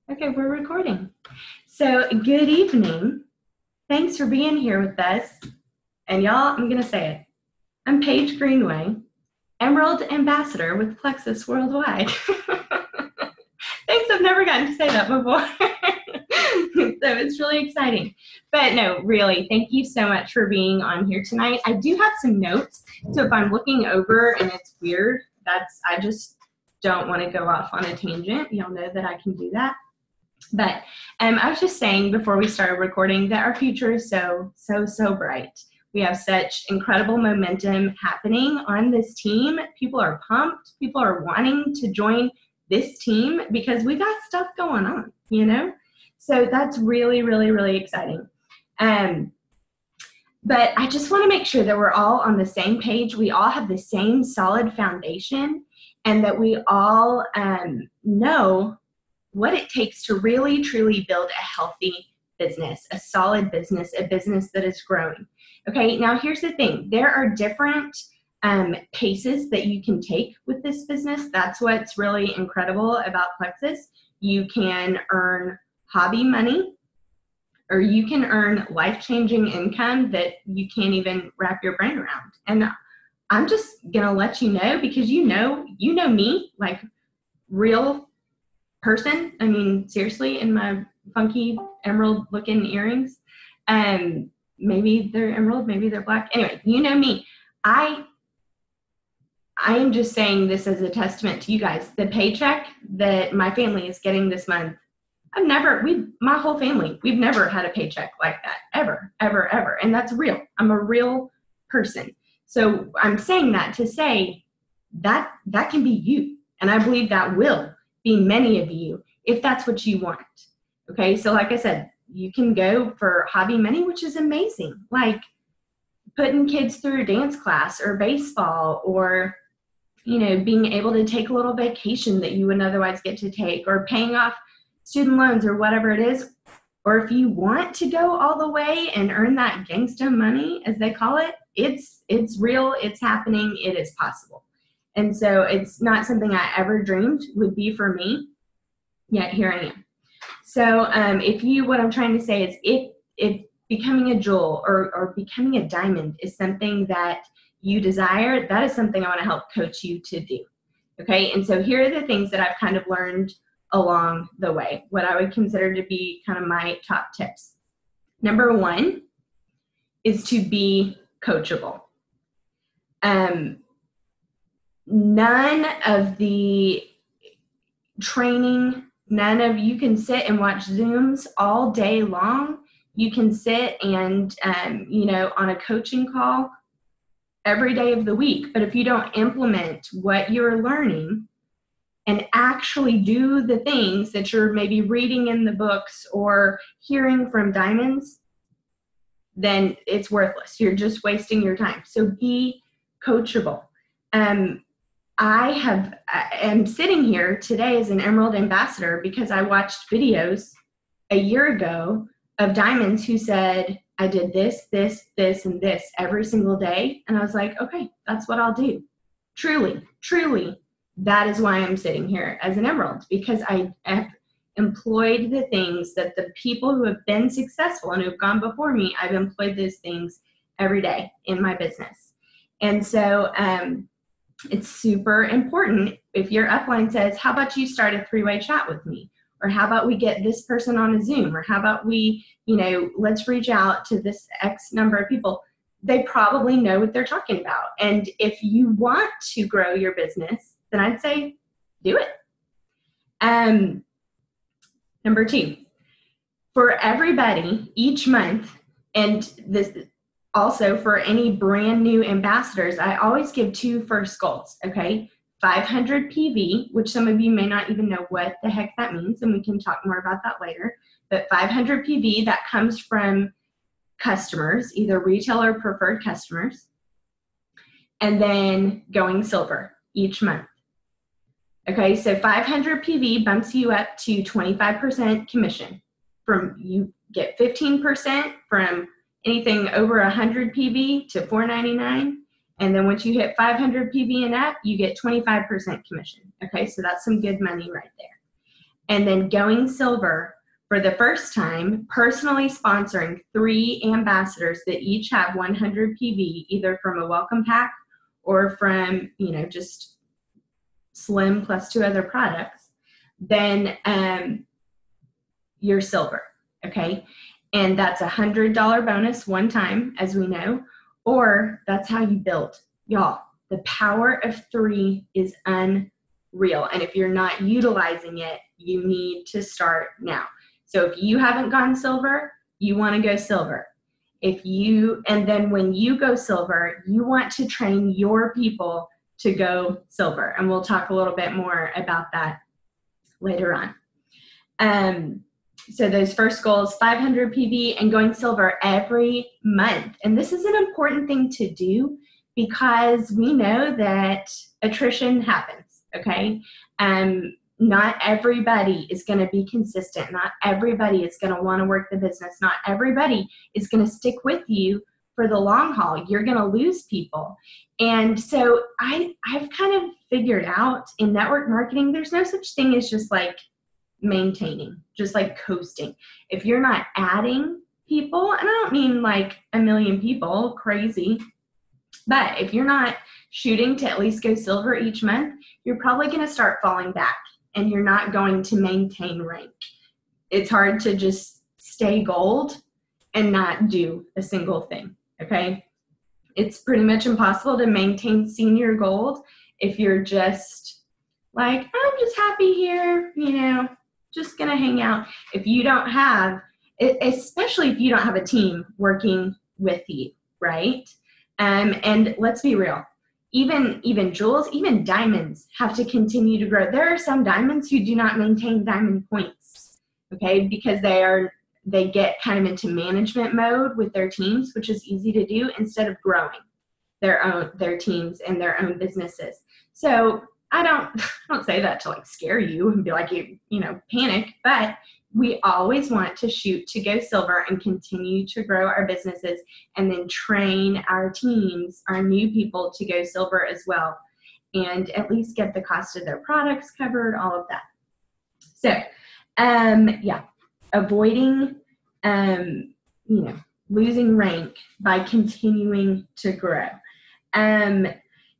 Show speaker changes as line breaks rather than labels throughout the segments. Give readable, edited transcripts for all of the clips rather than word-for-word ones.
Okay, we're recording. So, good evening. Thanks for being here with us. And y'all, I'm going to say it. I'm Paige Greenway, Emerald Ambassador with Plexus Worldwide. Thanks, I've never gotten to say that before. So it's really exciting. But no, really, thank you so much for being on here tonight. I do have some notes. So if I'm looking over and it's weird, I just don't want to go off on a tangent. Y'all know that I can do that. But I was just saying before we started recording that our future is so bright. We have such incredible momentum happening on this team. People are pumped. People are wanting to join this team because we got stuff going on, you know? So that's really, really, really exciting. But I just want to make sure that we're all on the same page. We all have the same solid foundation and that we all know what it takes to really, truly build a healthy business, a solid business, a business that is growing. Okay, now here's the thing. There are different paces that you can take with this business. That's what's really incredible about Plexus. You can earn hobby money, or you can earn life-changing income that you can't even wrap your brain around. And I'm just gonna let you know, because you know me, like real person. I mean, seriously, in my funky emerald looking earrings. Maybe they're emerald, maybe they're black. Anyway, you know me. I am just saying this as a testament to you guys. The paycheck that my family is getting this month, my whole family, we've never had a paycheck like that, ever. And that's real. I'm a real person. So I'm saying that to say that can be you. And I believe that will be many of you if that's what you want. Okay, so like I said, you can go for hobby money, which is amazing, like putting kids through a dance class or baseball, or being able to take a little vacation that you wouldn't otherwise get to take, or paying off student loans, or whatever it is. Or if you want to go all the way and earn that gangsta money, as they call it, it's real, it's happening, it is possible. And so it's not something I ever dreamed would be for me, yet here I am. So what I'm trying to say is if becoming a jewel or becoming a diamond is something that you desire, that is something I want to help coach you to do. Okay, and so here are the things that I've kind of learned along the way, what I would consider to be kind of my top tips. Number one is to be coachable. None of the training, you can sit and watch Zooms all day long. You can sit and, on a coaching call every day of the week. But if you don't implement what you're learning and actually do the things that you're maybe reading in the books or hearing from diamonds, then it's worthless. You're just wasting your time. So be coachable. I am sitting here today as an Emerald Ambassador because I watched videos a year ago of diamonds who said, I did this, and this every single day. And I was like, okay, that's what I'll do. Truly, that is why I'm sitting here as an Emerald, because I have employed the things that the people who have been successful and who have gone before me, I've employed those things every day in my business. And so it's super important if your upline says, how about you start a 3-way chat with me? Or how about we get this person on a Zoom? Or how about we, let's reach out to this X number of people. They probably know what they're talking about. And if you want to grow your business, then I'd say do it. Number two, for everybody each month, and this also for any brand new ambassadors, I always give 2 first goals, okay? 500 PV, which some of you may not even know what the heck that means, and we can talk more about that later. But 500 PV, that comes from customers, either retail or preferred customers, and then going silver each month. Okay, so 500 PV bumps you up to 25% commission. You get 15% from anything over 100 PV to $4.99. And then once you hit 500 PV and up, you get 25% commission. Okay, so that's some good money right there. and then going silver for the first time, personally sponsoring 3 ambassadors that each have 100 PV, either from a welcome pack or from, just Slim plus 2 other products, then you're silver, okay? And that's $100 bonus one time, as we know, or that's how you build. Y'all, the power of 3 is unreal. And if you're not utilizing it, you need to start now. So if you haven't gone silver, you want to go silver. And then when you go silver, you want to train your people to go silver. And we'll talk a little bit more about that later on. So those first goals, 500 PV and going silver every month. And this is an important thing to do because we know that attrition happens, okay? Not everybody is going to be consistent. Not everybody is going to want to work the business. Not everybody is going to stick with you for the long haul. You're going to lose people. And so I've kind of figured out in network marketing, there's no such thing as just like maintaining, just like coasting. If you're not adding people, and I don't mean like 1 million people, crazy, but if you're not shooting to at least go silver each month, you're probably going to start falling back and you're not going to maintain rank. It's hard to just stay gold and not do a single thing, okay? It's pretty much impossible to maintain senior gold if you're just like, I'm just happy here, just gonna hang out. If you don't have, especially if you don't have a team working with you, right? And let's be real, even jewels, even diamonds have to continue to grow. There are some diamonds who do not maintain diamond points, okay, because they get kind of into management mode with their teams, which is easy to do, instead of growing their teams and their own businesses. So I don't say that to like scare you and be like, panic, but we always want to shoot to go silver and continue to grow our businesses and then train our teams, our new people, to go silver as well, and at least get the cost of their products covered, all of that. So, avoiding, losing rank by continuing to grow.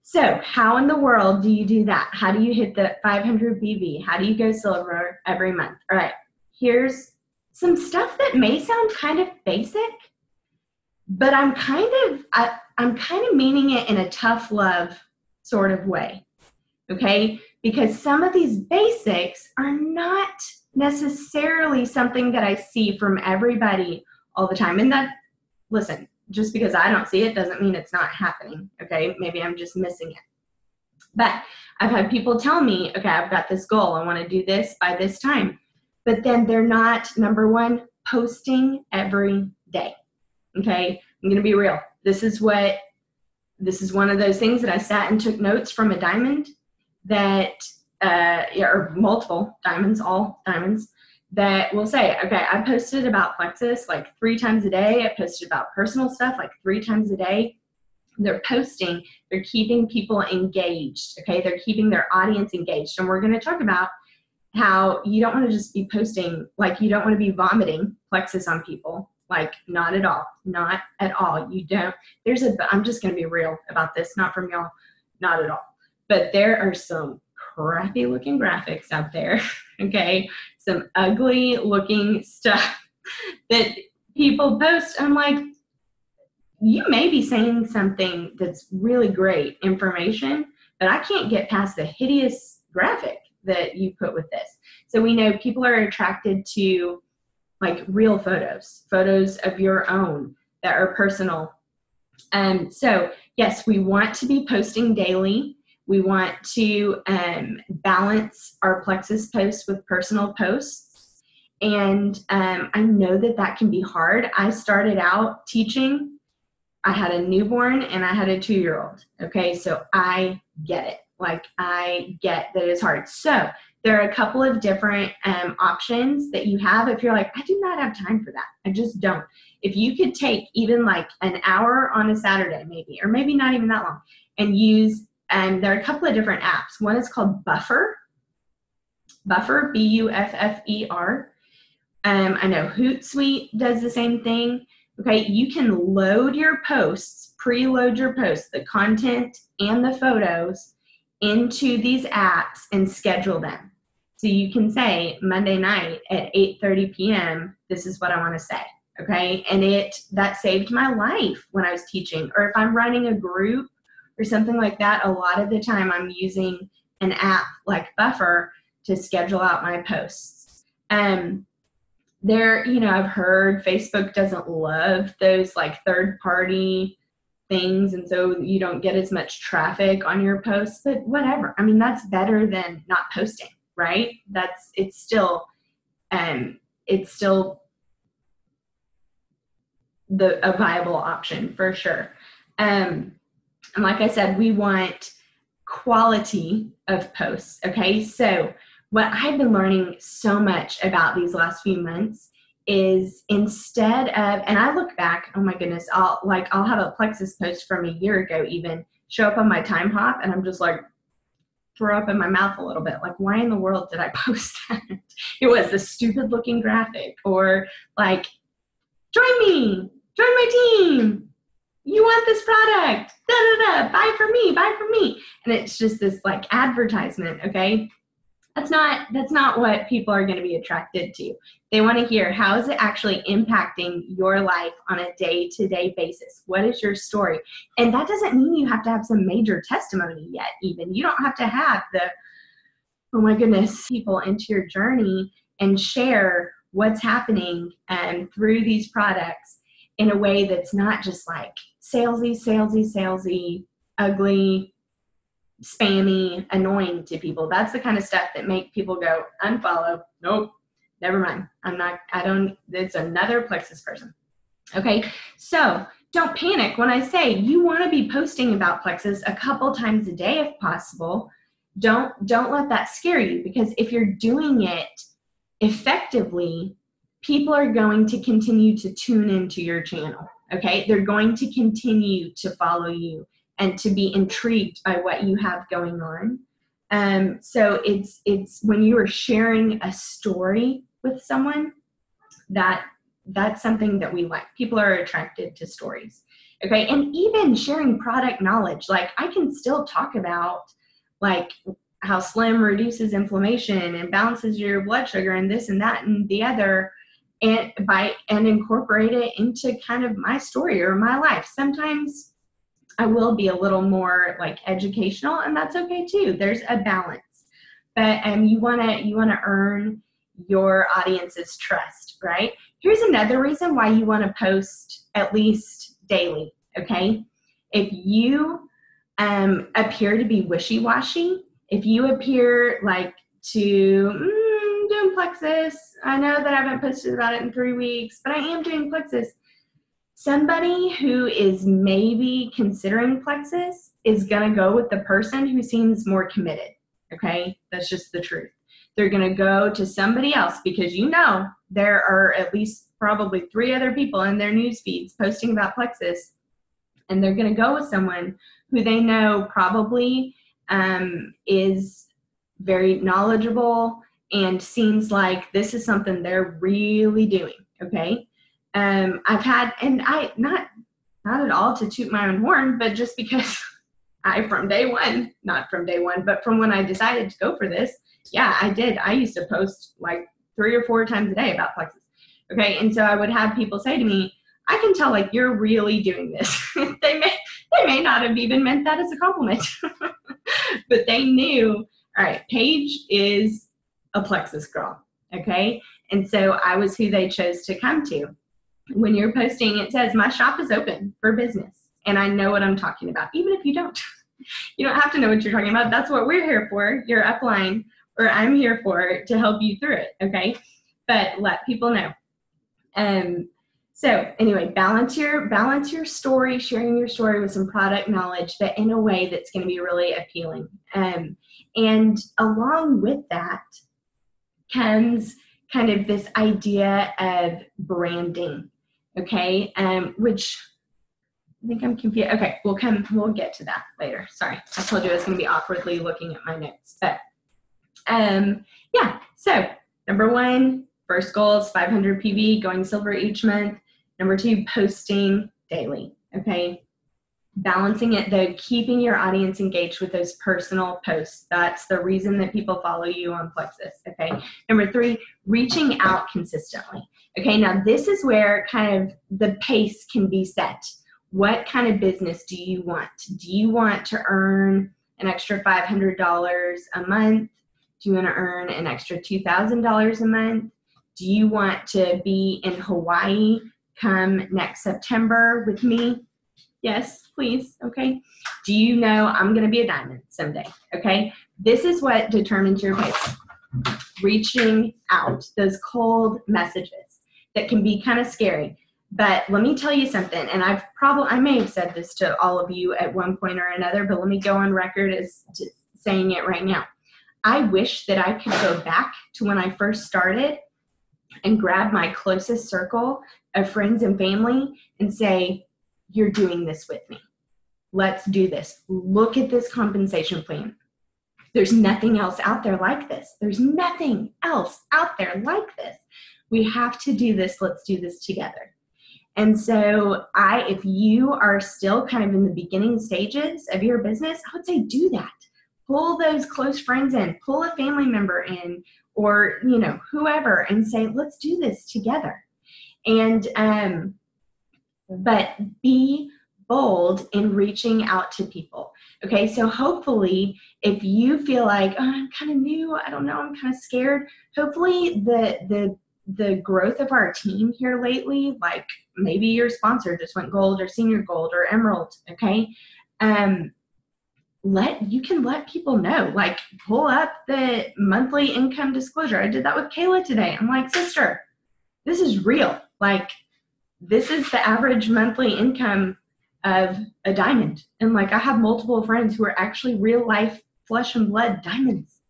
So how in the world do you do that? How do you hit the 500 BV? How do you go silver every month? All right, here's some stuff that may sound kind of basic, but I'm kind of meaning it in a tough love sort of way, okay? Because some of these basics are not necessarily something that I see from everybody all the time. And that, listen, just because I don't see it doesn't mean it's not happening, okay? Maybe I'm just missing it. But I've had people tell me, okay, I've got this goal. I want to do this by this time. But then they're not, number one, posting every day, okay? I'm going to be real. This is one of those things that I sat and took notes from a diamond that, or multiple diamonds, all diamonds, that will say, okay, I posted about Plexus like 3 times a day. I posted about personal stuff like 3 times a day. They're posting, they're keeping people engaged, okay? They're keeping their audience engaged. And we're going to talk about how you don't want to just be posting, like you don't want to be vomiting Plexus on people. Like not at all, not at all. You don't, I'm just going to be real about this, not from y'all, not at all. But there are some crappy looking graphics out there, okay? Some ugly looking stuff that people post. I'm like, you may be saying something that's really great information, but I can't get past the hideous graphic that you put with this. So we know people are attracted to like real photos of your own that are personal. So yes, we want to be posting daily. We want to balance our Plexus posts with personal posts. And I know that can be hard. I started out teaching. I had a newborn and I had a 2-year-old. Okay, so I get it. Like I get that it's hard. So there are a couple of different options that you have if you're like, I do not have time for that. I just don't. If you could take even like an hour on a Saturday maybe, or maybe not even that long, and use, there are a couple of different apps. One is called Buffer, Buffer, Buffer. I know Hootsuite does the same thing. Okay, you can load your posts, preload your posts, the content and the photos into these apps and schedule them. So you can say Monday night at 8:30 p.m., this is what I want to say. Okay, and that saved my life when I was teaching. Or if I'm running a group or something like that, a lot of the time I'm using an app like Buffer to schedule out my posts. I've heard Facebook doesn't love those like third-party things, and so you don't get as much traffic on your posts, but whatever. I mean, that's better than not posting, right? It's still a viable option for sure. And like I said, we want quality of posts. Okay, so what I've been learning so much about these last few months is instead of, and I look back, oh my goodness, I'll have a Plexus post from a year ago even show up on my time hop, and I'm just like, throw up in my mouth a little bit. Like, why in the world did I post that? It was the stupid looking graphic, or like, join me, join my team. You want this product, da da da, buy from me. And it's just this like advertisement, okay? That's not what people are going to be attracted to. They want to hear, how is it actually impacting your life on a day-to-day basis? What is your story? And that doesn't mean you have to have some major testimony yet, even. You don't have to have oh my goodness, people into your journey and share what's happening through these products in a way that's not just like salesy, ugly, spammy, annoying to people. That's the kind of stuff that make people go, unfollow, nope, never mind. It's another Plexus person. Okay, so don't panic when I say you want to be posting about Plexus a couple times a day if possible. Don't let that scare you, because if you're doing it effectively, people are going to continue to tune into your channel. Okay, they're going to continue to follow you and to be intrigued by what you have going on. So it's when you are sharing a story with someone, that's something that we like. People are attracted to stories. Okay, and even sharing product knowledge. Like, I can still talk about like how Slim reduces inflammation and balances your blood sugar and this and that and the other, and incorporate it into kind of my story or my life. Sometimes I will be a little more like educational, and that's okay too. There's a balance, but you wanna earn your audience's trust, right? Here's another reason why you want to post at least daily. Okay, if you appear to be wishy-washy, if you appear like doing Plexus, I know that I haven't posted about it in 3 weeks, but I am doing Plexus. Somebody who is maybe considering Plexus is going to go with the person who seems more committed, okay? That's just the truth. They're going to go to somebody else because there are at least probably 3 other people in their news feeds posting about Plexus, and they're going to go with someone who they know probably is very knowledgeable and seems like this is something they're really doing, okay? I've had, and not at all to toot my own horn, but just because not from day one, but from when I decided to go for this, yeah, I did. I used to post like 3 or 4 times a day about Plexus. Okay, and so I would have people say to me, I can tell like you're really doing this. They may not have even meant that as a compliment, but they knew, all right, Paige is a Plexus girl, okay? And so I was who they chose to come to. When you're posting, it says, my shop is open for business, and I know what I'm talking about, even if you don't. You don't have to know what you're talking about. That's what we're here for, your upline, or I'm here for to help you through it, okay? But let people know. So anyway, balance your story, sharing your story with some product knowledge, but in a way that's going to be really appealing. And along with that comes kind of this idea of branding, okay? Which I think I'm confused. Okay, we'll get to that later. Sorry, I told you I was going to be awkwardly looking at my notes, but Yeah, so number one, first goal is 500 PV, going silver each month. Number two, posting daily, okay? Balancing it though, keeping your audience engaged with those personal posts. That's the reason that people follow you on Plexus, okay? Number three, reaching out consistently. Okay, now this is where kind of the pace can be set. What kind of business do you want? Do you want to earn an extra $500 a month? Do you want to earn an extra $2,000 a month? Do you want to be in Hawaii come next September with me? Yes, please, okay? Do you know I'm going to be a diamond someday, okay? This is what determines your pace. Reaching out, those cold messages that can be kind of scary. But let me tell you something, and I may have said this to all of you at one point or another, but let me go on record as saying it right now. I wish that I could go back to when I first started and grab my closest circle of friends and family and say, you're doing this with me. Let's do this. Look at this compensation plan. There's nothing else out there like this. There's nothing else out there like this. We have to do this. Let's do this together. And so if you are still kind of in the beginning stages of your business, I would say do that. Pull those close friends in, pull a family member in, or, whoever, and say, let's do this together. And, but be bold in reaching out to people. Okay, so hopefully if you feel like, oh, I'm kind of new, I don't know, I'm kind of scared, hopefully the growth of our team here lately, like maybe your sponsor just went gold or senior gold or emerald, okay? You can let people know, like pull up the monthly income disclosure. I did that with Kayla today. I'm like, sister, this is real. Like, this is the average monthly income of a diamond. And like, I have multiple friends who are actually real life flesh and blood diamonds.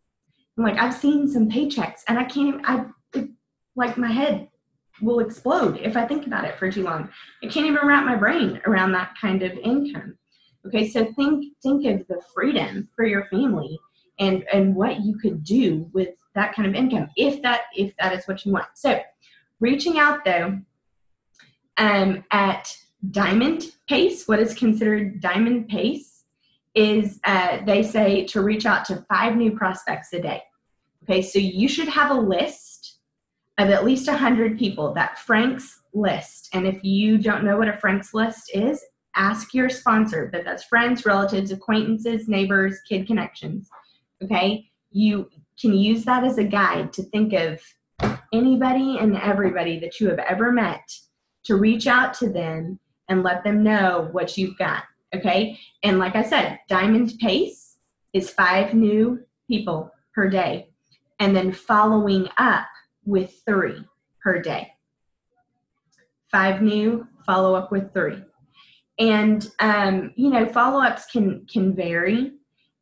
And like, I've seen some paychecks and like my head will explode if I think about it for too long. I can't even wrap my brain around that kind of income. Okay, so think of the freedom for your family and what you could do with that kind of income if that is what you want. So reaching out though, at diamond pace, what is considered diamond pace is they say to reach out to 5 new prospects a day. Okay, so you should have a list of at least 100 people, that Frank's list. And if you don't know what a Frank's list is, ask your sponsor, but that's friends, relatives, acquaintances, neighbors, kid connections, okay? You can use that as a guide to think of anybody and everybody that you have ever met, to reach out to them and let them know what you've got, okay? And like I said, diamond pace is 5 new people per day, and then following up with 3 per day. 5 new, follow up with 3. And, follow-ups can vary,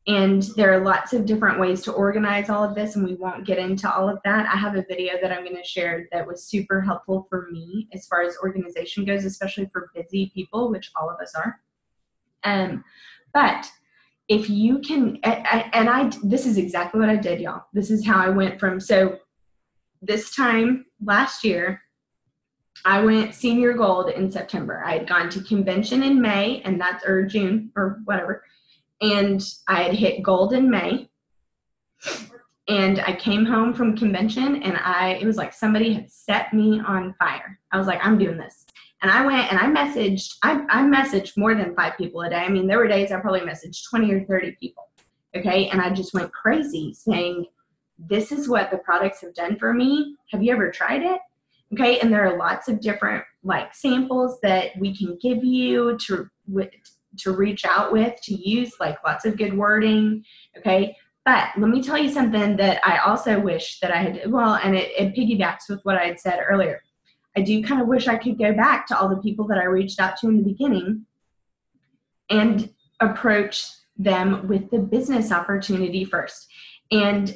and there are lots of different ways to organize all of this, and we won't get into all of that. I have a video that I'm going to share that was super helpful for me as far as organization goes, especially for busy people, which all of us are. But if you can, this is exactly what I did, y'all. This is how I went from, so this time last year, I went senior gold in September. I had gone to convention in May, or June or whatever, and I had hit gold in May. And I came home from convention, and it was like somebody had set me on fire. I was like, I'm doing this. And I went and I messaged more than 5 people a day. I mean, there were days I probably messaged 20 or 30 people. Okay. And I just went crazy saying, this is what the products have done for me. Have you ever tried it? Okay, and there are lots of different like samples that we can give you to reach out with, to use, like lots of good wording, okay? But let me tell you something that I also wish that I had, and it piggybacks with what I had said earlier. I do kind of wish I could go back to all the people that I reached out to in the beginning and approach them with the business opportunity first. And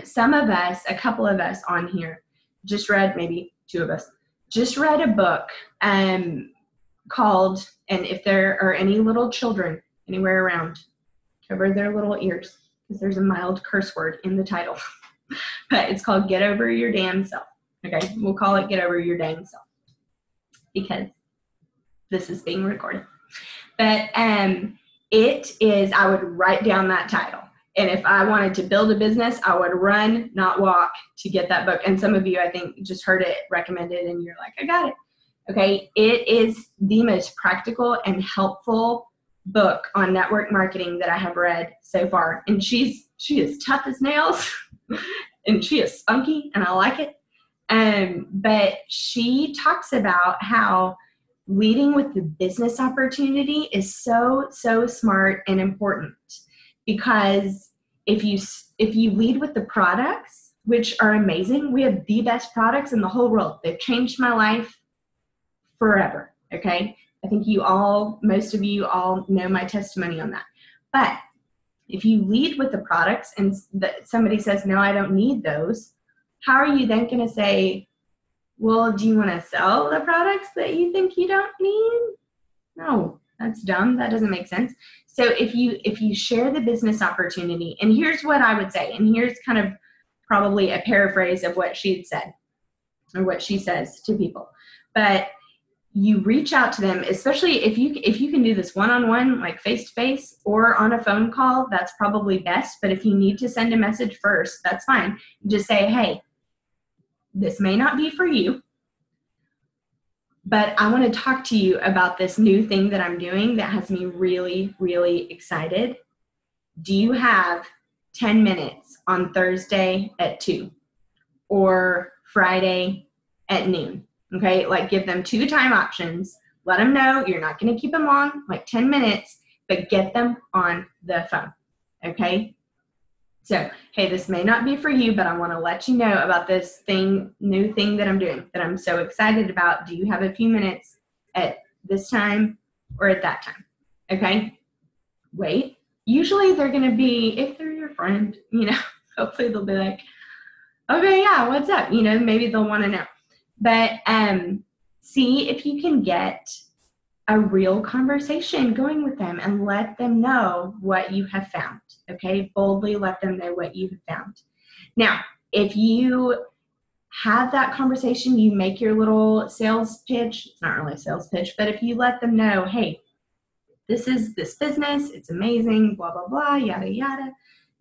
some of us, a couple of us on here, just read, maybe 2 of us, just read a book called, and if there are any little children anywhere around, cover their little ears, because there's a mild curse word in the title. But it's called Get Over Your Damn Self. Okay, we'll call it Get Over Your Dang Self because this is being recorded. But it is, I would write down that title. And if I wanted to build a business, I would run, not walk, to get that book. And some of you, I think, just heard it recommended and you're like, I got it. Okay, it is the most practical and helpful book on network marketing that I have read so far. And she is tough as nails and she is spunky and I like it. But she talks about how leading with the business opportunity is so, so smart and important, because if you lead with the products, which are amazing, we have the best products in the whole world. They've changed my life forever. Okay. I think most of you all know my testimony on that. But if you lead with the products and somebody says, no, I don't need those, how are you then going to say, well, do you want to sell the products that you think you don't need? No, that's dumb. That doesn't make sense. So if you share the business opportunity, and here's what I would say, and here's kind of probably a paraphrase of what she had said or what she says to people, but you reach out to them, especially if you can do this one-on-one, like face-to-face or on a phone call, that's probably best. But if you need to send a message first, that's fine. Just say, hey, this may not be for you, but I want to talk to you about this new thing that I'm doing that has me really, really excited. Do you have 10 minutes on Thursday at 2 or Friday at noon? Okay, like give them 2 time options. Let them know you're not going to keep them long, like 10 minutes, but get them on the phone. Okay? So, hey, this may not be for you, but I want to let you know about this new thing that I'm doing that I'm so excited about. Do you have a few minutes at this time or at that time? Okay? Wait. Usually they're going to be, if they're your friend, hopefully they'll be like, okay, yeah, what's up? Maybe they'll want to know. But see if you can get a real conversation going with them and let them know what you have found. Okay, boldly let them know what you have found. Now, if you have that conversation, you make your little sales pitch. It's not really a sales pitch, but if you let them know, hey, this is this business, it's amazing, blah, blah, blah, yada, yada.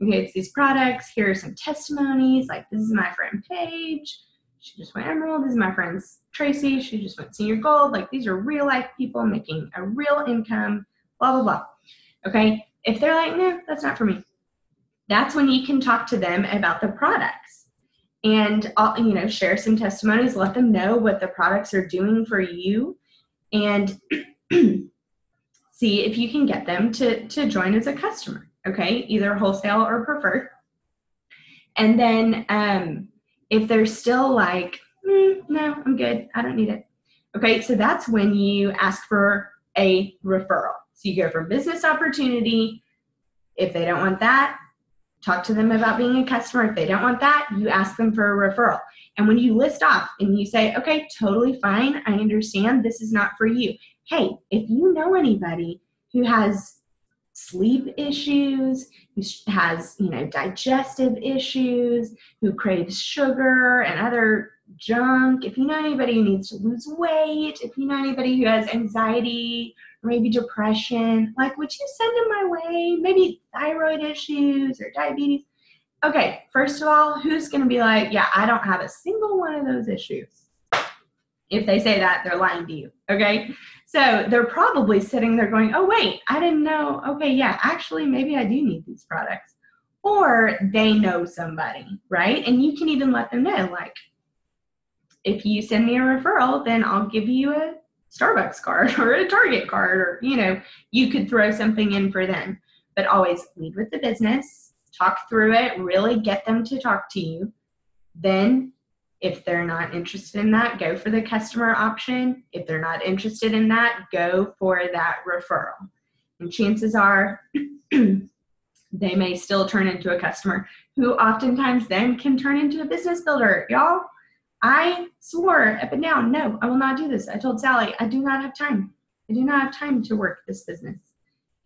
Okay, it's these products. Here are some testimonies. Like, this is my friend Paige. She just went Emerald. This is my friend Tracy. She just went Senior Gold. Like, these are real life people making a real income, blah, blah, blah. Okay. If they're like, no, that's not for me, that's when you can talk to them about the products and, share some testimonies, let them know what the products are doing for you, and see if you can get them to join as a customer. Okay. Either wholesale or preferred. And then, if they're still like, no, I'm good, I don't need it. Okay, so that's when you ask for a referral. So you go for business opportunity. If they don't want that, talk to them about being a customer. If they don't want that, you ask them for a referral. And when you list off and you say, okay, totally fine, I understand, this is not for you. Hey, if you know anybody who has sleep issues, who has, digestive issues, who craves sugar and other junk, if you know anybody who needs to lose weight, if you know anybody who has anxiety or maybe depression, like, would you send them my way? Maybe thyroid issues or diabetes. Okay, first of all, who's going to be like, yeah, I don't have a single one of those issues? If they say that, they're lying to you, okay? So they're probably sitting there going, oh, wait, I didn't know. Okay, yeah, actually, maybe I do need these products. Or they know somebody, right? And you can even let them know, like, if you send me a referral, then I'll give you a Starbucks card or a Target card, or, you could throw something in for them. But always lead with the business, talk through it, really get them to talk to you. Then if they're not interested in that, go for the customer option. If they're not interested in that, go for that referral. And chances are they may still turn into a customer, who oftentimes then can turn into a business builder. Y'all, I swore up and down, no, I will not do this. I told Sally, I do not have time. I do not have time to work this business.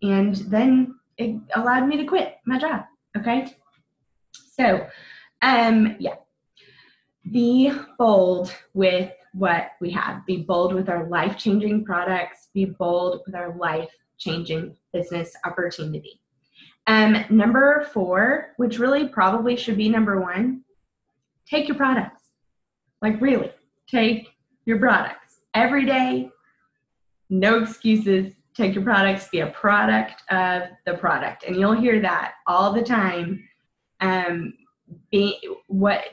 And then it allowed me to quit my job, okay? So Yeah. Be bold with what we have. Be bold with our life-changing products. Be bold with our life-changing business opportunity. Number 4, which really probably should be number 1, take your products. Like really, take your products. Every day, no excuses. Take your products. Be a product of the product. And you'll hear that all the time.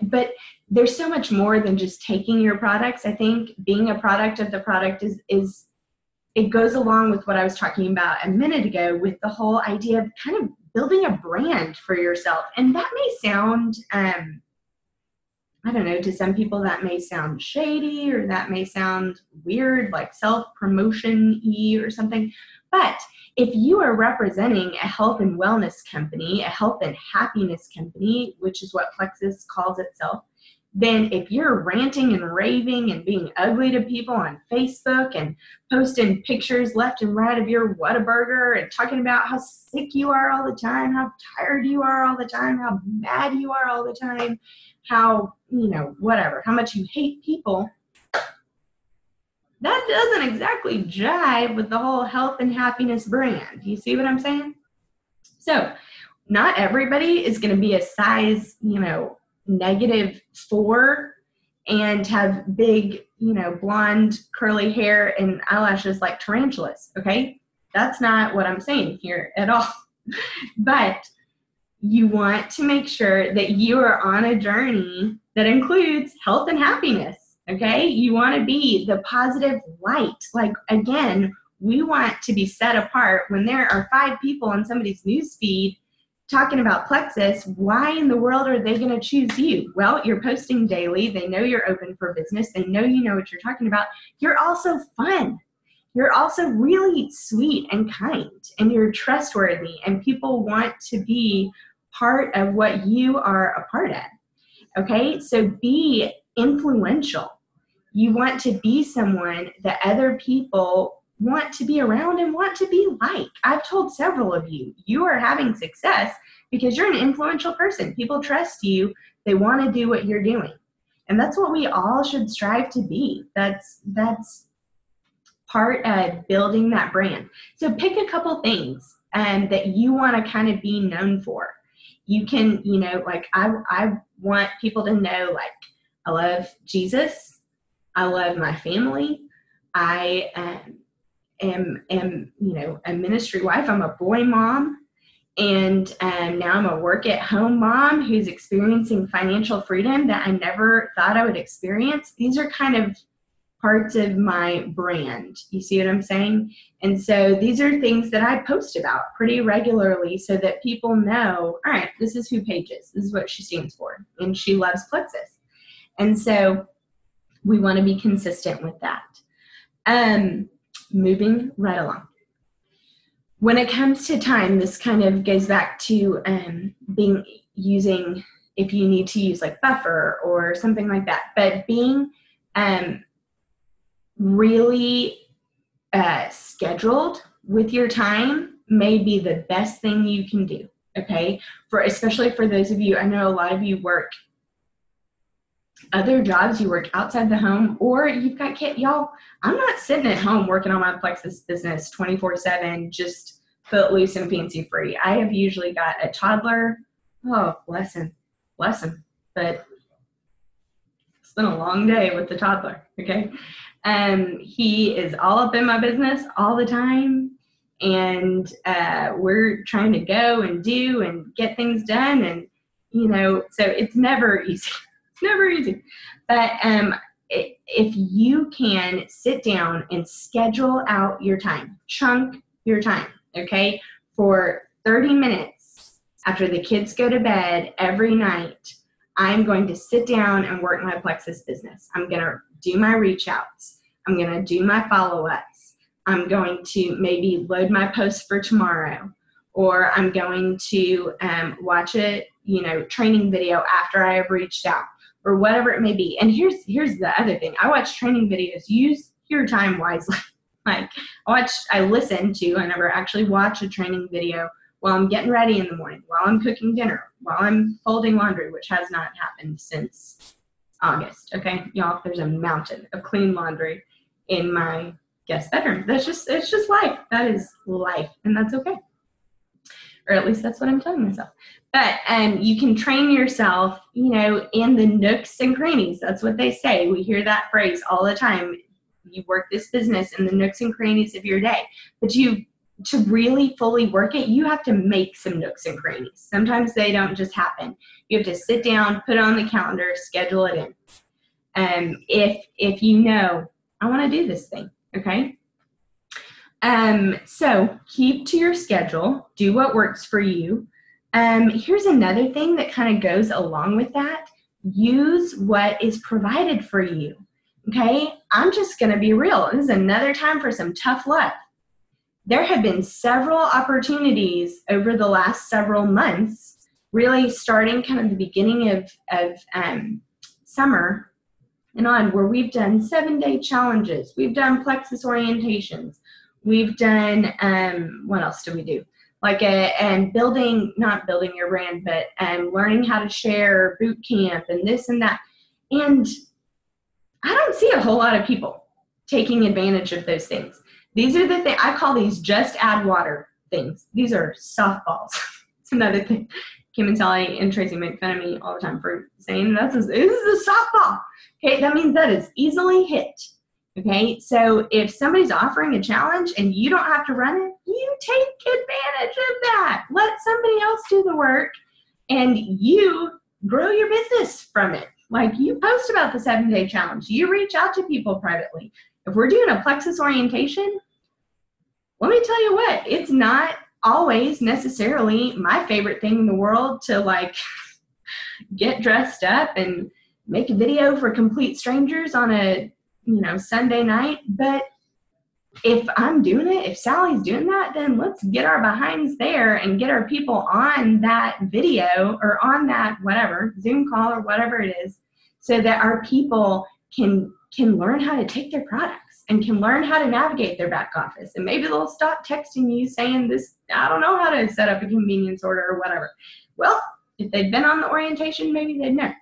But there's so much more than just taking your products. I think being a product of the product is it goes along with what I was talking about a minute ago with the whole idea of kind of building a brand for yourself. And that may sound, I don't know, to some people that may sound shady, or that may sound weird, like self-promotion-y or something. But if you are representing a health and wellness company, a health and happiness company, which is what Plexus calls itself, then if you're ranting and raving and being ugly to people on Facebook and posting pictures left and right of your Whataburger and talking about how sick you are all the time, how tired you are all the time, how mad you are all the time, how, whatever, how much you hate people, that doesn't exactly jive with the whole health and happiness brand. You see what I'm saying? So not everybody is going to be a size, -4 and have big, blonde curly hair and eyelashes like tarantulas. Okay. That's not what I'm saying here at all. But you want to make sure that you are on a journey that includes health and happiness. Okay. You want to be the positive light. Like, again, we want to be set apart. When there are 5 people on somebody's newsfeed talking about Plexus, why in the world are they going to choose you? Well, you're posting daily. They know you're open for business. They know you know what you're talking about. You're also fun. You're also really sweet and kind, and you're trustworthy, and people want to be part of what you are a part of. Okay, so be influential. You want to be someone that other people want to be around and want to be like. I've told several of you, you are having success because you're an influential person. People trust you. They want to do what you're doing. And that's what we all should strive to be. That's part of building that brand. So pick a couple things that you want to kind of be known for. You can, like I want people to know, like, I love Jesus. I love my family. I am a ministry wife. I'm a boy mom, and now I'm a work at home mom who's experiencing financial freedom that I never thought I would experience. These are kind of parts of my brand. You see what I'm saying? And so these are things that I post about pretty regularly so that people know, all right, this is who Paige is. This is what she stands for. And she loves Plexus. And so we want to be consistent with that. Moving right along. When it comes to time, this kind of goes back to using, if you need to use like buffer or something like that, but being really scheduled with your time may be the best thing you can do. Okay, especially for those of you, I know a lot of you work other jobs, you work outside the home, or you've got kids. Y'all, I'm not sitting at home working on my Plexus business 24/7, just footloose and fancy free. I have usually got a toddler. Oh, bless him. But it's been a long day with the toddler. Okay. He is all up in my business all the time. And we're trying to go and do and get things done. And, so it's never easy. It's never easy. But if you can sit down and schedule out your time, chunk your time, okay, for 30 minutes after the kids go to bed every night, I'm going to sit down and work my Plexus business. I'm going to do my reach outs. I'm going to do my follow-ups. I'm going to maybe load my posts for tomorrow, or I'm going to watch a training video after I have reached out, or whatever it may be. And here's the other thing. I watch training videos. Use your time wisely. Like I never actually watch a training video while I'm getting ready in the morning, while I'm cooking dinner, while I'm folding laundry, which has not happened since August. Okay, y'all, there's a mountain of clean laundry in my guest bedroom. It's just life. That is life, and that's okay. Or at least that's what I'm telling myself. But you can train yourself, you know, in the nooks and crannies. That's what they say. We hear that phrase all the time. You work this business in the nooks and crannies of your day. But to really fully work it, you have to make some nooks and crannies. Sometimes they don't just happen. You have to sit down, put it on the calendar, schedule it in. If you know, I want to do this thing, okay? So keep to your schedule, do what works for you. Here's another thing that kind of goes along with that. Use what is provided for you. Okay, I'm just going to be real. This is another time for some tough love. There have been several opportunities over the last several months, really starting kind of the beginning of summer and on, where we've done 7-day challenges. We've done Plexus orientations. We've done, what else do we do? Like not building your brand, but learning how to share, boot camp, and this and that. And I don't see a whole lot of people taking advantage of those things. These are the things, I call these just add water things. These are softballs. It's another thing. Kim and Sally and Tracy make fun of me all the time for saying this is a softball. Okay, that means that is easily hit. Okay, so if somebody's offering a challenge and you don't have to run it, you take advantage of that. Let somebody else do the work and you grow your business from it. Like, you post about the 7-day challenge. You reach out to people privately. If we're doing a Plexus orientation, let me tell you what, it's not always necessarily my favorite thing in the world to like get dressed up and make a video for complete strangers on a Sunday night. But if I'm doing it, if Sally's doing that, then let's get our behinds there and get our people on that video or on that whatever, Zoom call or whatever it is, so that our people can learn how to take their products and can learn how to navigate their back office. And maybe they'll stop texting you saying this, I don't know how to set up a convenience order or whatever. Well, if they've been on the orientation, maybe they'd know.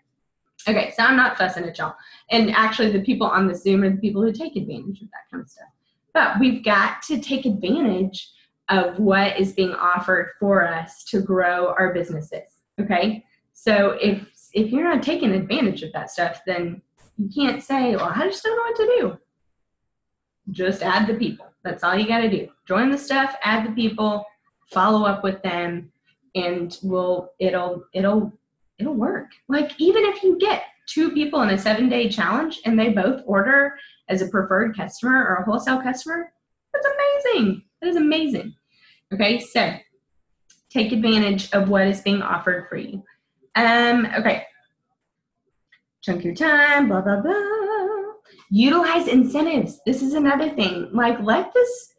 Okay, so I'm not fussing at y'all. And actually the people on the Zoom are the people who take advantage of that kind of stuff. But we've got to take advantage of what is being offered for us to grow our businesses, okay? So if you're not taking advantage of that stuff, then you can't say, well, I just don't know what to do. Just add the people. That's all you got to do. Join the stuff, add the people, follow up with them, and it'll work. Like, even if you get 2 people in a 7-day challenge and they both order as a preferred customer or a wholesale customer, that's amazing. That is amazing. Okay, so take advantage of what is being offered for you. Okay. Chunk your time, blah, blah, blah. Utilize incentives. This is another thing. Like, let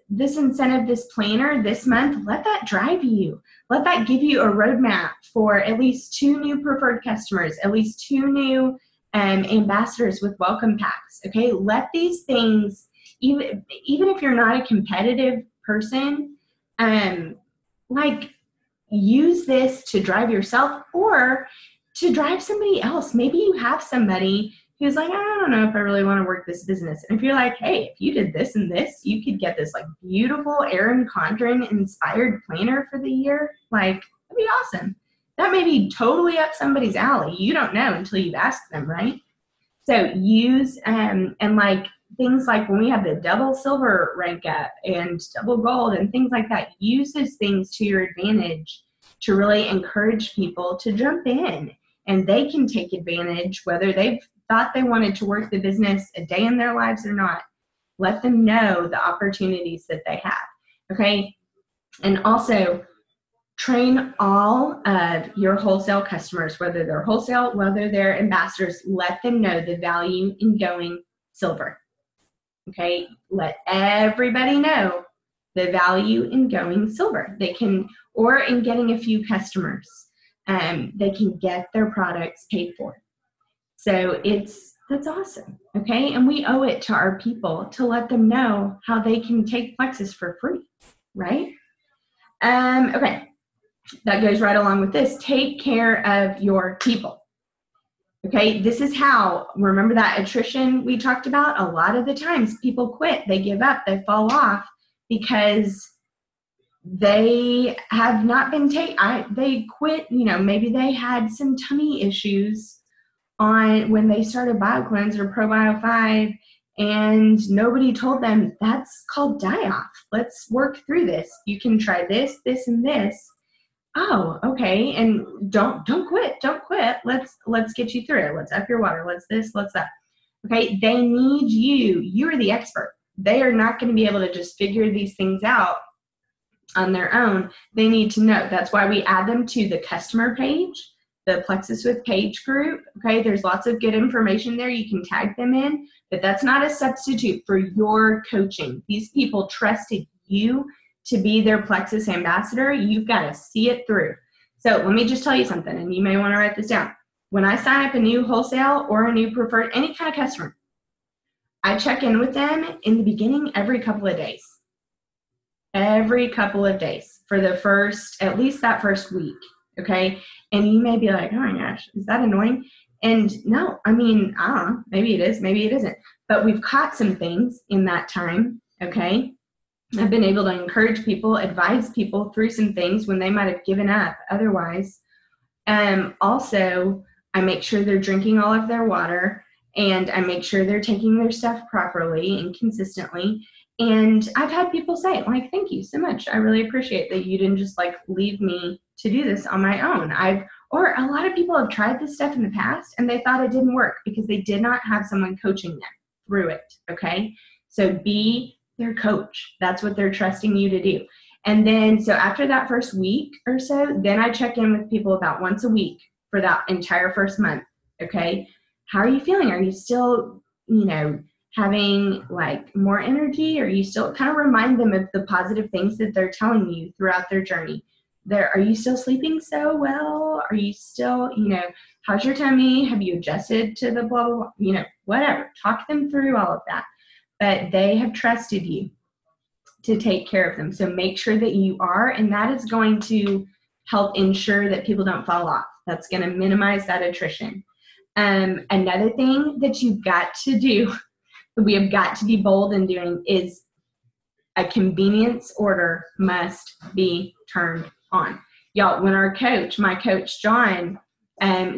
this incentive, this planner this month, let that drive you. Let that give you a roadmap for at least 2 new preferred customers, at least 2 new ambassadors with welcome packs. Okay, let these things, even if you're not a competitive person, like, use this to drive yourself or to drive somebody else. Maybe you have somebody who's like, I don't know if I really want to work this business. And if you're like, hey, if you did this and this, you could get this like beautiful Erin Condren inspired planner for the year. Like, that'd be awesome. That may be totally up somebody's alley. You don't know until you've asked them, right? So use, and like things like when we have the double silver rank up and double gold and things like that, use those things to your advantage to really encourage people to jump in, and they can take advantage, whether they've thought they wanted to work the business a day in their lives or not. Let them know the opportunities that they have, okay? And also, train all of your wholesale customers, whether they're wholesale, whether they're ambassadors, let them know the value in going silver, okay? Let everybody know the value in going silver. They can, or in getting a few customers, they can get their products paid for. So that's awesome, okay? And we owe it to our people to let them know how they can take Plexus for free, right? Okay. that goes right along with this. Take care of your people. Okay, this is how, remember that attrition we talked about? A lot of the times people quit, they give up, they fall off because they have not been they quit, maybe they had some tummy issues on when they started BioCleanse or ProBio 5, and nobody told them that's called die-off. Let's work through this. You can try this, this, and this. Oh, okay. And don't quit. Don't quit. Let's get you through it. Let's up your water. Let's this, let's that. Okay. They need you. You're the expert. They are not going to be able to just figure these things out on their own. They need to know. That's why we add them to the customer page, the Plexus with Page group. Okay. There's lots of good information there. You can tag them in, but that's not a substitute for your coaching. These people trusted you to be their Plexus ambassador. You've got to see it through. So let me just tell you something, and you may want to write this down. When I sign up a new wholesale or a new preferred, any kind of customer, I check in with them in the beginning every couple of days. Every couple of days for the first, at least that first week, okay? And you may be like, oh my gosh, is that annoying? And no, I mean, I don't know, maybe it is, maybe it isn't. But we've caught some things in that time, okay? I've been able to encourage people, advise people through some things when they might have given up otherwise. Also, I make sure they're drinking all of their water, and I make sure they're taking their stuff properly and consistently. And I've had people say, like, thank you so much. I really appreciate that you didn't just leave me to do this on my own. Or a lot of people have tried this stuff in the past and they thought it didn't work because they did not have someone coaching them through it. Okay. So be their coach. That's what they're trusting you to do. And then, so after that first week or so, then I check in with people about once a week for that entire first month. Okay. How are you feeling? Are you still, having more energy? Are you still kind of remind them of the positive things that they're telling you throughout their journey? Are you still sleeping so well? Are you still, how's your tummy? Have you adjusted to the blah, blah, blah, whatever. Talk them through all of that. But they have trusted you to take care of them. So make sure that you are, and that is going to help ensure that people don't fall off. That's going to minimize that attrition. Another thing that you've got to do, we have got to be bold in doing, is a convenience order must be turned on. Y'all, when my coach John,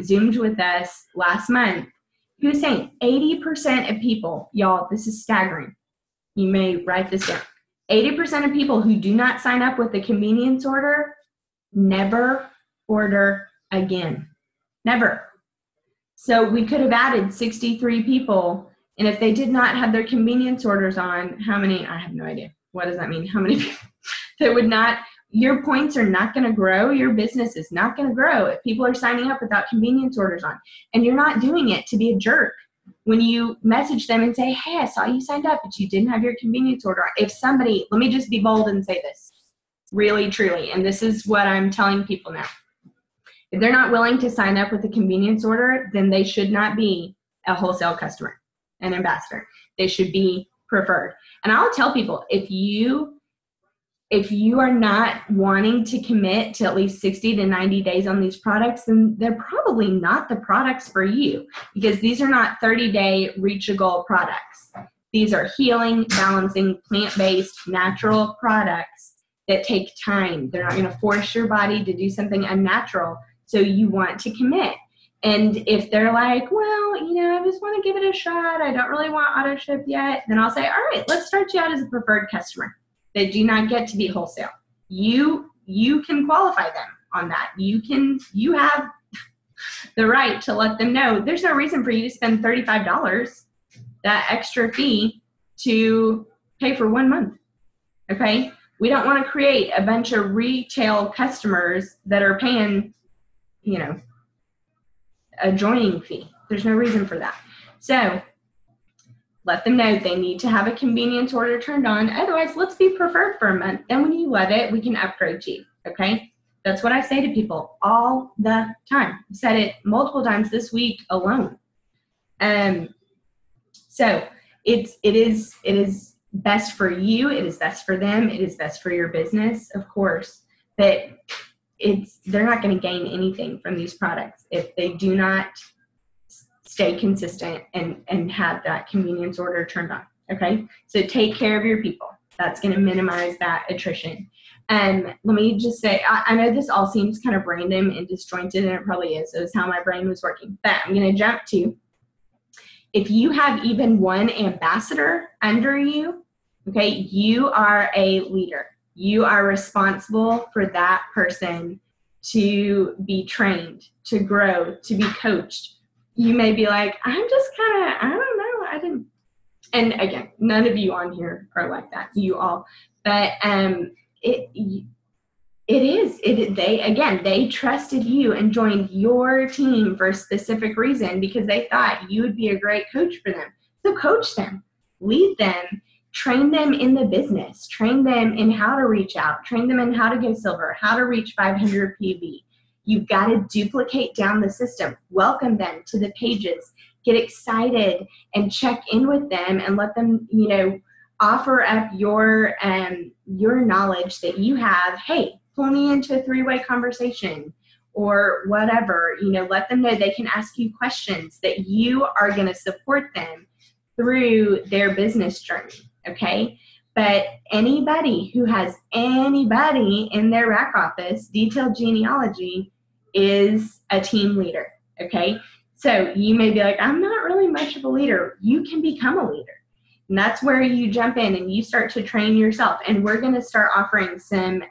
Zoomed with us last month, he was saying 80% of people, y'all, this is staggering. You may write this down. 80% of people who do not sign up with the convenience order never order again. Never. So we could have added 63 people, and if they did not have their convenience orders on, how many? I have no idea. What does that mean? How many people? That would not, your points are not going to grow. Your business is not going to grow if people are signing up without convenience orders on. And you're not doing it to be a jerk. When you message them and say, hey, I saw you signed up, but you didn't have your convenience order on. If somebody, let me just be bold and say this, really, truly, and this is what I'm telling people now. If they're not willing to sign up with a convenience order, then they should not be a wholesale customer, an ambassador. They should be preferred. And I'll tell people, if you are not wanting to commit to at least 60 to 90 days on these products, then they're probably not the products for you, because these are not 30-day reach a goal products. These are healing, balancing, plant-based, natural products that take time. They're not going to force your body to do something unnatural, so you want to commit. And if they're like, well, I just want to give it a shot, I don't really want auto ship yet, then I'll say, all right, let's start you out as a preferred customer. They do not get to be wholesale. You can qualify them on that. You have the right to let them know there's no reason for you to spend $35, that extra fee, to pay for 1 month. Okay? We don't want to create a bunch of retail customers that are paying, a joining fee. There's no reason for that. So let them know they need to have a convenience order turned on. Otherwise, let's be preferred for a month. Then when you love it, we can upgrade you. Okay? That's what I say to people all the time. I've said it multiple times this week alone. So it is best for you. It is best for them. It is best for your business, of course. But they're not going to gain anything from these products if they do not stay consistent and have that convenience order turned on. Okay, so take care of your people. That's going to minimize that attrition. And let me just say, I know this all seems kind of random and disjointed, and it probably is. So it's how my brain was working. But I'm going to jump to, if you have even one ambassador under you, okay, you are a leader. You are responsible for that person to be trained, to grow, to be coached. You may be like, I'm just kind of, I don't know, I didn't. And again, none of you on here are like that, you all. But they trusted you and joined your team for a specific reason because they thought you would be a great coach for them. So coach them, lead them, train them in the business, train them in how to reach out, train them in how to go silver, how to reach 500 PV. You've got to duplicate down the system, welcome them to the pages, get excited and check in with them and let them, offer up your knowledge that you have. Hey, pull me into a 3-way conversation or whatever, let them know they can ask you questions, that you are going to support them through their business journey. Okay. But anybody who has anybody in their back office, detailed genealogy, is a team leader. Okay. So you may be like, I'm not really much of a leader. You can become a leader. And that's where you jump in and you start to train yourself. And we're going to start offering some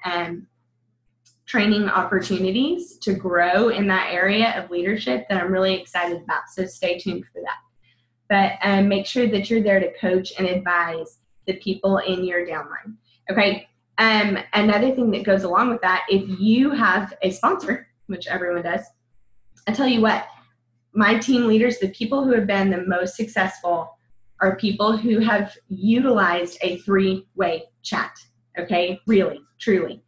training opportunities to grow in that area of leadership that I'm really excited about. So stay tuned for that. But make sure that you're there to coach and advise the people in your downline. Okay. Another thing that goes along with that, if you have a sponsor, which everyone does, I tell you what, my team leaders, the people who have been the most successful, are people who have utilized a 3-way chat. Okay, really, truly.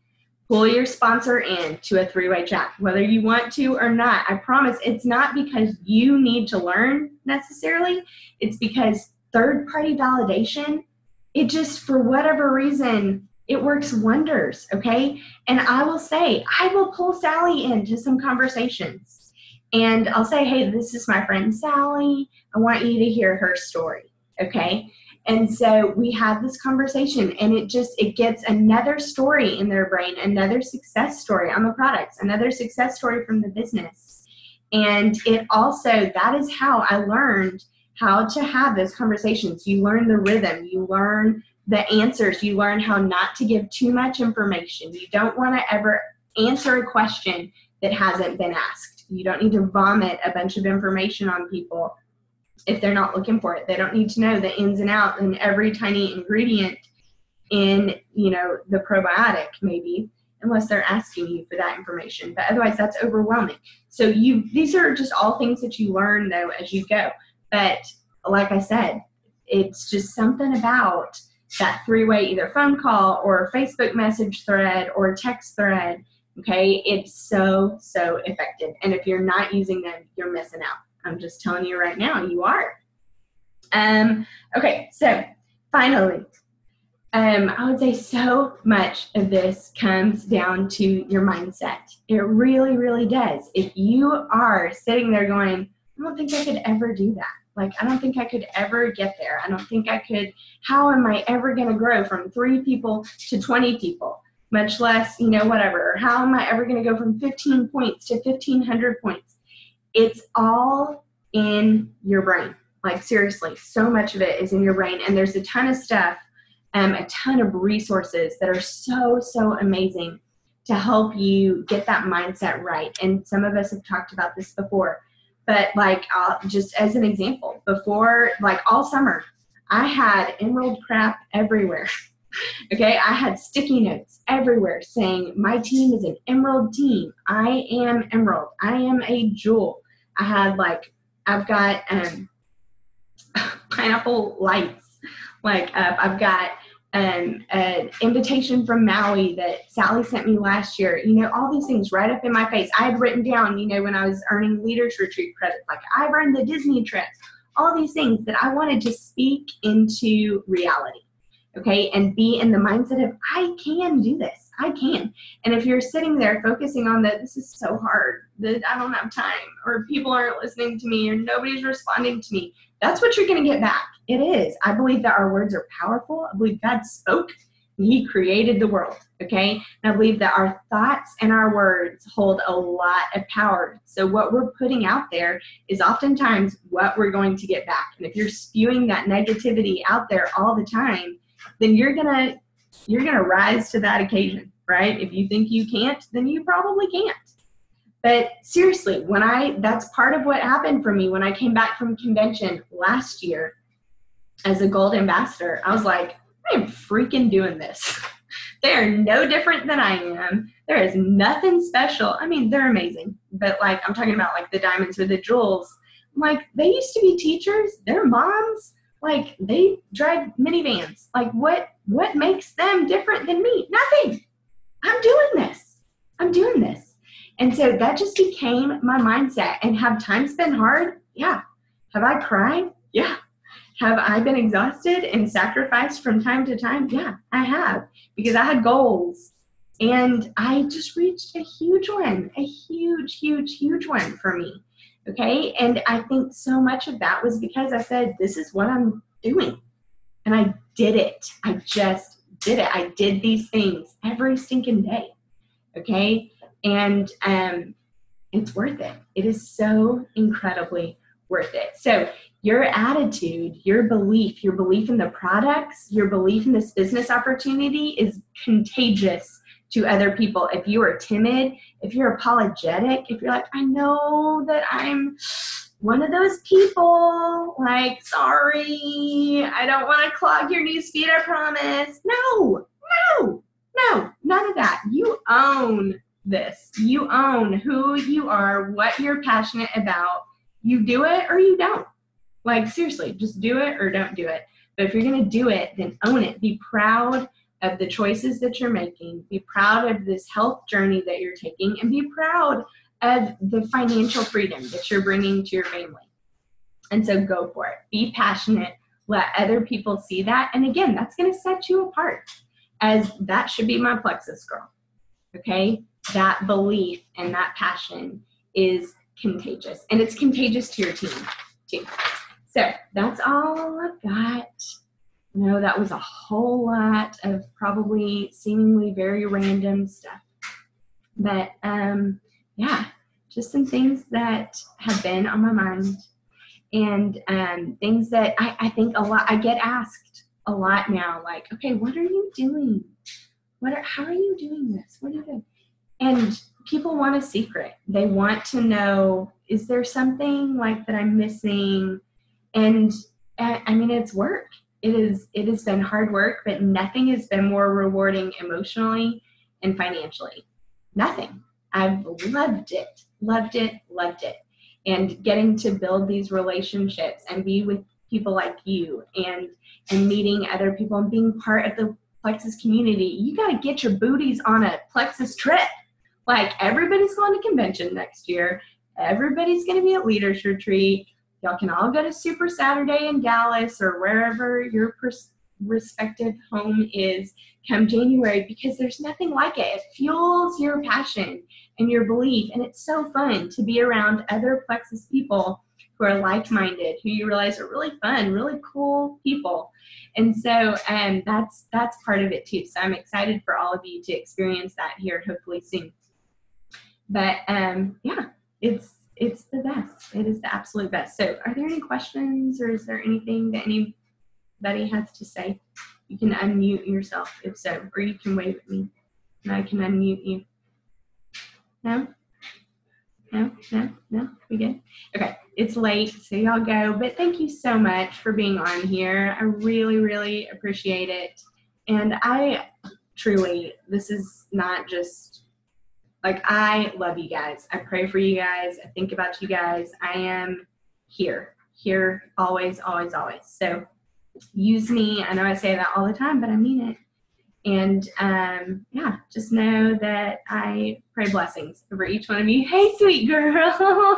Pull your sponsor in to a 3-way chat, whether you want to or not. I promise it's not because you need to learn necessarily. It's because third-party validation, it just, for whatever reason, it works wonders, okay? And I will say, I will pull Sally into some conversations. And I'll say, hey, this is my friend Sally. I want you to hear her story. Okay. And so we have this conversation and it gets another story in their brain, another success story on the products, another success story from the business. And it also, that is how I learned how to have those conversations. You learn the rhythm, you learn the answers, you learn how not to give too much information. You don't want to ever answer a question that hasn't been asked. You don't need to vomit a bunch of information on people if they're not looking for it. They don't need to know the ins and outs and every tiny ingredient in, the probiotic maybe, unless they're asking you for that information. But otherwise that's overwhelming. So these are just all things that you learn though as you go. But like I said, it's just something about that 3-way, either phone call or Facebook message thread or text thread. Okay. It's so effective. And if you're not using them, you're missing out. I'm just telling you right now, you are. Okay, so finally, I would say so much of this comes down to your mindset. It really, really does. If you are sitting there going, I don't think I could ever do that. Like, I don't think I could ever get there. I don't think I could. How am I ever going to grow from 3 people to 20 people, much less, whatever. How am I ever going to go from 15 points to 1,500 points? It's all in your brain. Like, seriously, so much of it is in your brain. And there's a ton of stuff, a ton of resources that are so amazing to help you get that mindset right. And some of us have talked about this before. But just as an example, before, all summer, I had emerald crap everywhere. Okay, I had sticky notes everywhere saying my team is an emerald team. I am emerald. I am a jewel. I had I've got pineapple lights. I've got an invitation from Maui that Sally sent me last year. All these things right up in my face. I had written down, when I was earning Leaders Retreat credits, I've earned the Disney trip. All these things that I wanted to speak into reality. Okay, and be in the mindset of, I can do this. I can. And if you're sitting there focusing on that, this is so hard, that I don't have time, or people aren't listening to me, or nobody's responding to me, that's what you're going to get back. It is. I believe that our words are powerful. I believe God spoke and He created the world. Okay. And I believe that our thoughts and our words hold a lot of power. So what we're putting out there is oftentimes what we're going to get back. And if you're spewing that negativity out there all the time, then you're gonna rise to that occasion, right? If you think you can't, then you probably can't. But seriously, that's part of what happened for me when I came back from convention last year as a gold ambassador. I was like, I am freaking doing this. They are no different than I am. There is nothing special. I mean, they're amazing, but like, I'm talking about like the diamonds or the jewels. I'm like, they used to be teachers. They're moms. Like, they drive minivans. Like, what makes them different than me? Nothing. I'm doing this. And so that just became my mindset. And have times been hard? Yeah. Have I cried? Yeah. Have I been exhausted and sacrificed from time to time? Yeah, I have, because I had goals. And I just reached a huge one, a huge, huge, huge one for me. Okay. And I think so much of that was because I said, this is what I'm doing. And I did it. I just did it. I did these things every stinking day. Okay. And it's worth it. It is so incredibly worth it. So your attitude, your belief in the products, your belief in this business opportunity is contagious to other people. If you are timid, if you're apologetic, if you're like, I know that I'm one of those people, like, sorry, I don't want to clog your newsfeed, I promise. No, none of that. You own this. You own who you are, what you're passionate about. You do it or you don't. Like, seriously, just do it or don't do it. But if you're going to do it, then own it. Be proud of the choices that you're making. Be proud of this health journey that you're taking, and be proud of the financial freedom that you're bringing to your family. And so go for it. Be passionate. Let other people see that. And again, that's going to set you apart, as that should be my Plexus girl. Okay? That belief and that passion is contagious, and it's contagious to your team too. So that's all I've got. I know that was a whole lot of probably seemingly very random stuff, but yeah, just some things that have been on my mind, and things that I think a lot, I get asked a lot now, like, okay, what are you doing? How are you doing this? What are you doing? And people want a secret. They want to know, is there something like that I'm missing? And I mean, it's work. It has been hard work, but nothing has been more rewarding emotionally and financially. Nothing. I've loved it. And getting to build these relationships and be with people like you, and meeting other people and being part of the Plexus community. You got to get your booties on a Plexus trip. Like, everybody's going to convention next year. Everybody's going to be at Leaders Retreat. Y'all can all go to Super Saturday in Dallas or wherever your respective home is come January, because there's nothing like it. It fuels your passion and your belief, and it's so fun to be around other Plexus people who are like-minded, who you realize are really fun, really cool people. And so that's part of it too. So I'm excited for all of you to experience that here hopefully soon. But yeah, it's the best. It is the absolute best. So are there any questions, or is there anything that anybody has to say? You can unmute yourself if so, or you can wave at me and I can unmute you. No? We good? Okay, it's late, so y'all go. But thank you so much for being on here. I really, really appreciate it. And I truly, this is not just, like, I love you guys. I pray for you guys. I think about you guys. I am here, always, always, always. So use me. I know I say that all the time, but I mean it. And yeah, just know that I pray blessings over each one of you. Hey, sweet girl.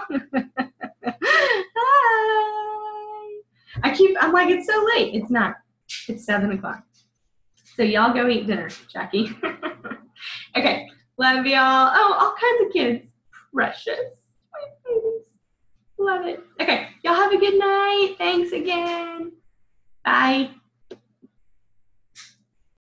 Hi. I'm like, it's so late. It's not. It's 7 o'clock. So y'all go eat dinner, Jackie. Okay, love y'all. Oh, all kinds of kids. Precious. My babies. Love it. Okay, y'all have a good night. Thanks again. Bye.